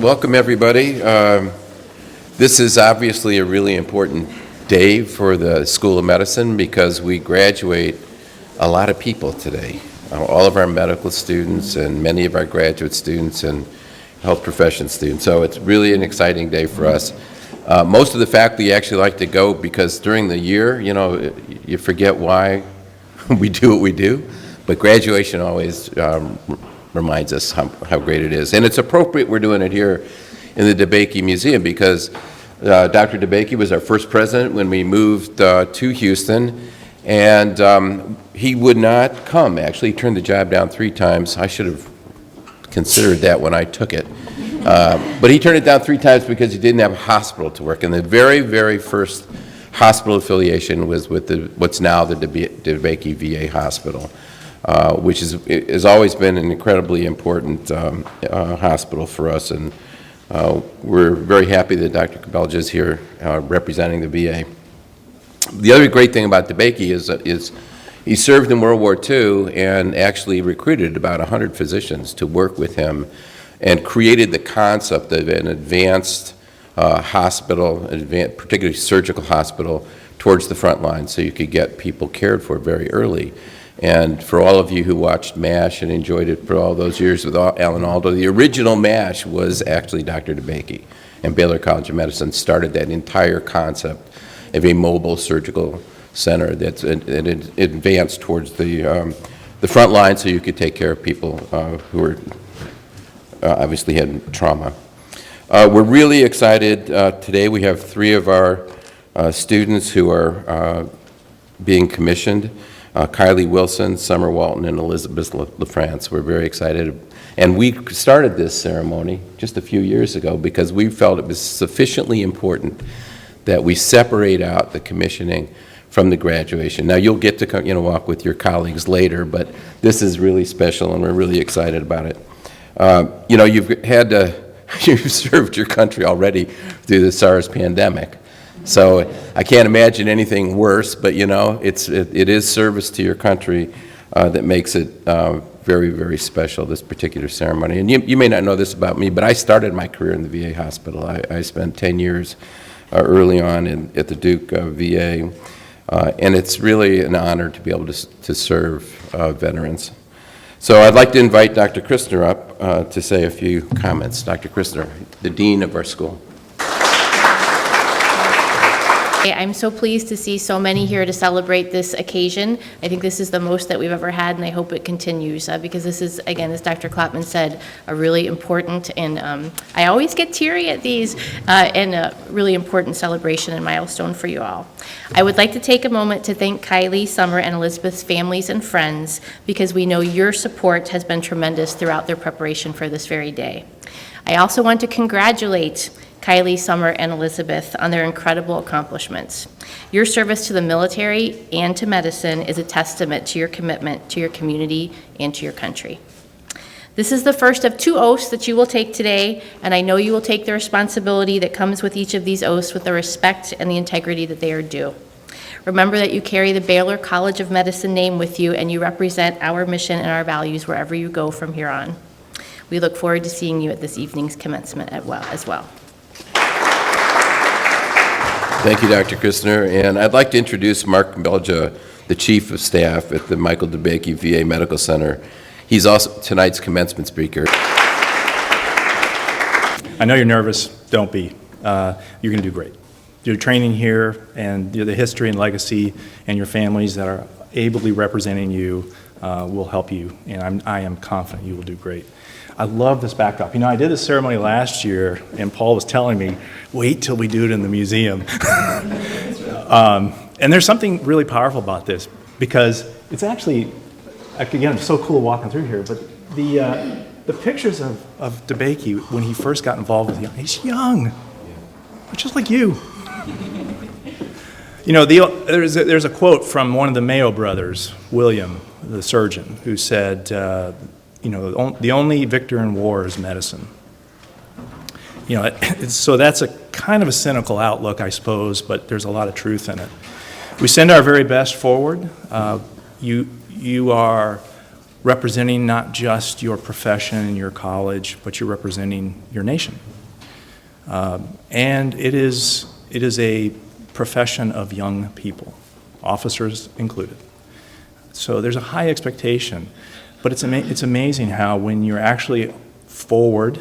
Welcome, everybody. This is obviously a really important day for the School of Medicine because we graduate a lot of people today. All of our medical students and many of our graduate students and health profession students. So it's really an exciting day for us. Most of the faculty actually like to go because during the year, you know, you forget why we do what we do, but graduation always reminds us how great it is. And it's appropriate we're doing it here in the DeBakey Museum because Dr. DeBakey was our first president when we moved to Houston, and he would not come. Actually, he turned the job down 3 times. I should have considered that when I took it. But he turned it down 3 times because he didn't have a hospital to work in. The very, very first hospital affiliation was with what's now the DeBakey VA Hospital, which has always been an incredibly important hospital for us. And we're very happy that Dr. Cabelja is here representing the VA. The other great thing about DeBakey is he served in World War II and actually recruited about 100 physicians to work with him and created the concept of an advanced hospital, particularly surgical hospital, towards the front line so you could get people cared for very early. And for all of you who watched MASH and enjoyed it for all those years with Alan Alda, the original MASH was actually Dr. DeBakey. And Baylor College of Medicine started that entire concept of a mobile surgical center that advanced towards the front line so you could take care of people who were obviously had trauma. We're really excited. Today we have 3 of our students who are being commissioned. Kylie Wilson, Summer Walton, and Elizabeth LaFrance. We're very excited. And we started this ceremony just a few years ago because we felt it was sufficiently important that we separate out the commissioning from the graduation. Now you'll get to walk with your colleagues later, but this is really special and we're really excited about it. You've served your country already through the SARS pandemic. So I can't imagine anything worse, but it is service to your country that makes it very, very special, this particular ceremony. And you may not know this about me, but I started my career in the VA hospital. I spent 10 years early on at the Duke VA, and it's really an honor to be able to serve veterans. So I'd like to invite Dr. Christner up to say a few comments. Dr. Christner, the Dean of our school. I'm so pleased to see so many here to celebrate this occasion. I think this is the most that we've ever had, and I hope it continues because this is, again, as Dr. Klopman said, a really important and I always get teary at these and a really important celebration and milestone for you all. I would like to take a moment to thank Kylie, Summer, and Elizabeth's families and friends because we know your support has been tremendous throughout their preparation for this very day. I also want to congratulate Kylie, Summer, and Elizabeth on their incredible accomplishments. Your service to the military and to medicine is a testament to your commitment to your community and to your country. This is the first of 2 oaths that you will take today, and I know you will take the responsibility that comes with each of these oaths with the respect and the integrity that they are due. Remember that you carry the Baylor College of Medicine name with you, and you represent our mission and our values wherever you go from here on. We look forward to seeing you at this evening's commencement as well. Thank you, Dr. Christner. And I'd like to introduce Mark Cabelja, the Chief of Staff at the Michael DeBakey VA Medical Center. He's also tonight's commencement speaker. I know you're nervous. Don't be. You're going to do great. Your training here and the history and legacy and your families that are ably representing you will help you, and I am confident you will do great. I love this backdrop. I did this ceremony last year, and Paul was telling me, wait till we do it in the museum. And there's something really powerful about this, because it's actually, again, it's so cool walking through here, but the pictures of DeBakey when he first got involved with he's young, just like you. There's a quote from one of the Mayo brothers, William, the surgeon, who said, the only victor in war is medicine. So that's a kind of a cynical outlook, I suppose, but there's a lot of truth in it. We send our very best forward. You are representing not just your profession and your college, but you're representing your nation. And it is a profession of young people, officers included. So there's a high expectation, but it's amazing how when you're actually forward,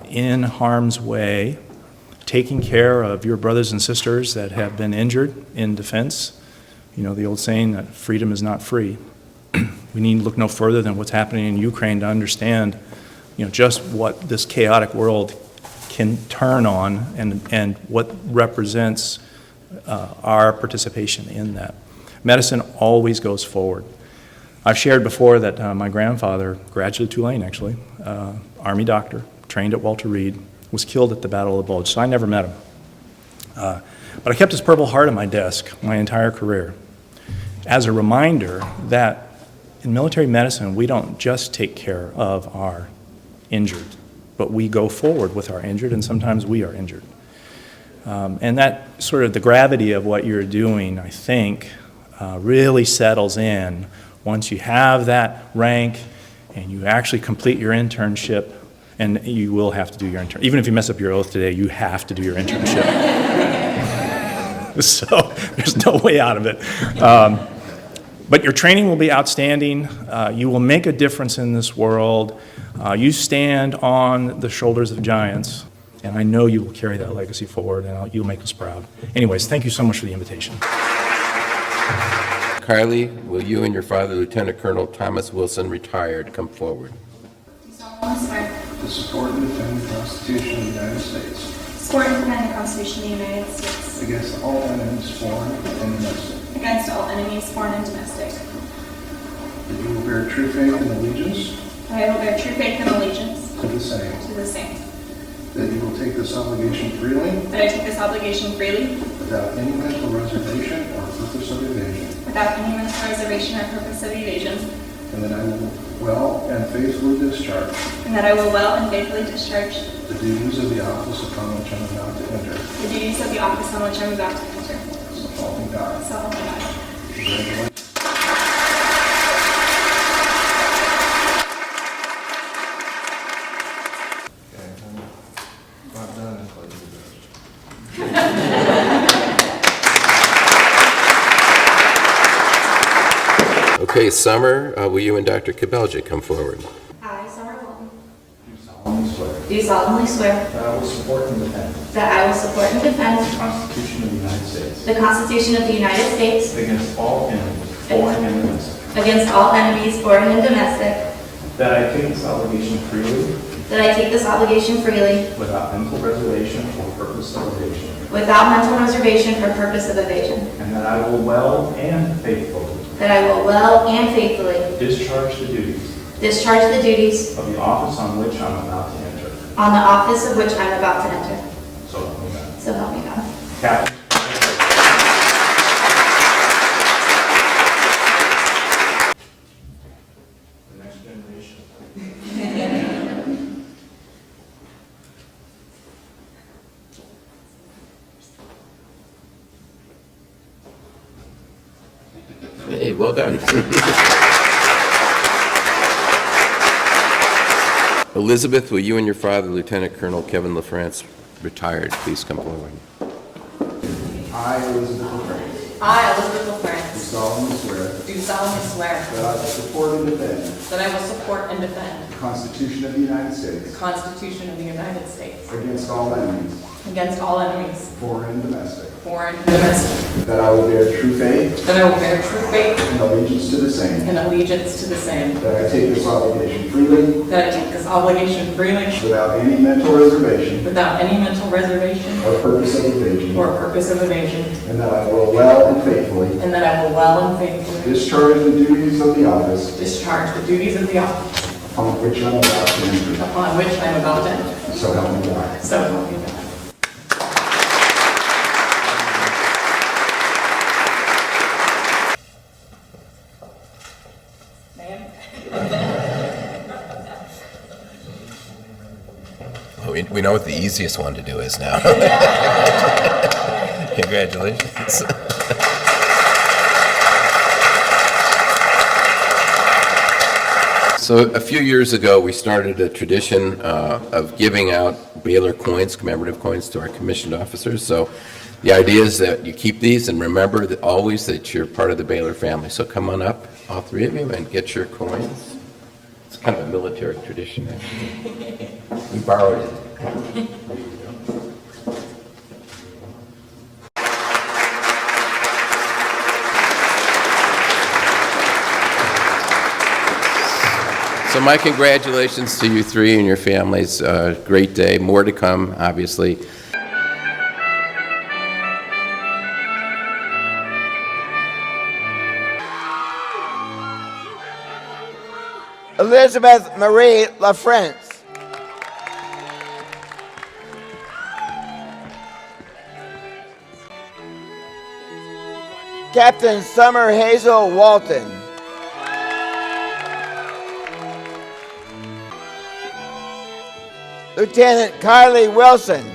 in harm's way, taking care of your brothers and sisters that have been injured in defense, you know, the old saying that freedom is not free. We need to look no further than what's happening in Ukraine to understand, you know, just what this chaotic world can turn on and what represents our participation in that. Medicine always goes forward. I've shared before that my grandfather, graduated Tulane actually, Army doctor, trained at Walter Reed, was killed at the Battle of the Bulge, so I never met him. But I kept his Purple Heart on my desk my entire career as a reminder that in military medicine, we don't just take care of our injured, but we go forward with our injured, and sometimes we are injured. And that sort of the gravity of what you're doing, I think, really settles in once you have that rank and you actually complete your internship, and you will have to do your internship. Even if you mess up your oath today, you have to do your internship. So there's no way out of it. But your training will be outstanding. You will make a difference in this world. You stand on the shoulders of giants, and I know you will carry that legacy forward, and you'll make us proud. Anyways, thank you so much for the invitation. Kylie, will you and your father, Lieutenant Colonel Thomas Wilson, retired, come forward? To support and defend the Constitution of the United States Support and defend the Constitution of the United States against all enemies, foreign and domestic. against all enemies, foreign and domestic. That you will bear true faith and allegiance That I will bear true faith and allegiance to the same. to the same. That you will take this obligation freely That I take this obligation freely without any mental reservation or purpose of evasion. without any mental reservation or purpose of evasion. And that I will well and faithfully discharge And that I will well and faithfully discharge the duties of the office upon which I am about to enter. the duties of the office on which I am about to enter. So help me God. So help me God. Congratulations. Okay, Summer, will you and Dr. Kabelja come forward? I, Summer Walton, Do solemnly swear do solemnly swear that I will support and defend that I will support and defend the Constitution of the United States the Constitution of the United States against all enemies, foreign and domestic. against all enemies, foreign and domestic. That I take this obligation freely That I take this obligation freely without mental reservation or purpose of evasion. without mental reservation or purpose of evasion. And that I will well and faithfully That I will well and faithfully discharge the duties discharge the duties of the office on which I'm about to enter. on the office of which I am about to enter. So help me God. So help me God. Captain. The next generation. Hey, well done. Elizabeth, will you and your father, Lieutenant Colonel Kevin LaFrance, retired, please come forward? I, Elizabeth LaFrance, I, Elizabeth do LaFrance, solemnly swear do solemnly swear that I will support and defend that I will support and defend the Constitution of the United the States Constitution of the United States against all enemies, against all enemies, foreign and domestic. foreign and domestic, That I will bear true faith that I will bear true faith and allegiance to the same. and allegiance to the same, That I take this obligation freely that I take this obligation freely without any mental reservation without any mental reservation or purpose of evasion. or purpose of evasion, And that I will well and faithfully and that I will well and faithfully discharge the duties of the office discharge the duties of the office upon which I am about to enter. upon which I am about to enter. So help me God. So help me God. Well, we know what the easiest one to do is now. Congratulations. So a few years ago, we started a tradition of giving out Baylor coins, commemorative coins, to our commissioned officers. So the idea is that you keep these and remember that always that you're part of the Baylor family. So come on up, all three of you, and get your coins. It's kind of a military tradition, actually. We borrowed it. So my congratulations to you three and your families. Great day. More to come, obviously. Elizabeth Marie LaFrance. Captain Summer Hazel Walton. Lieutenant Kylie Wilson.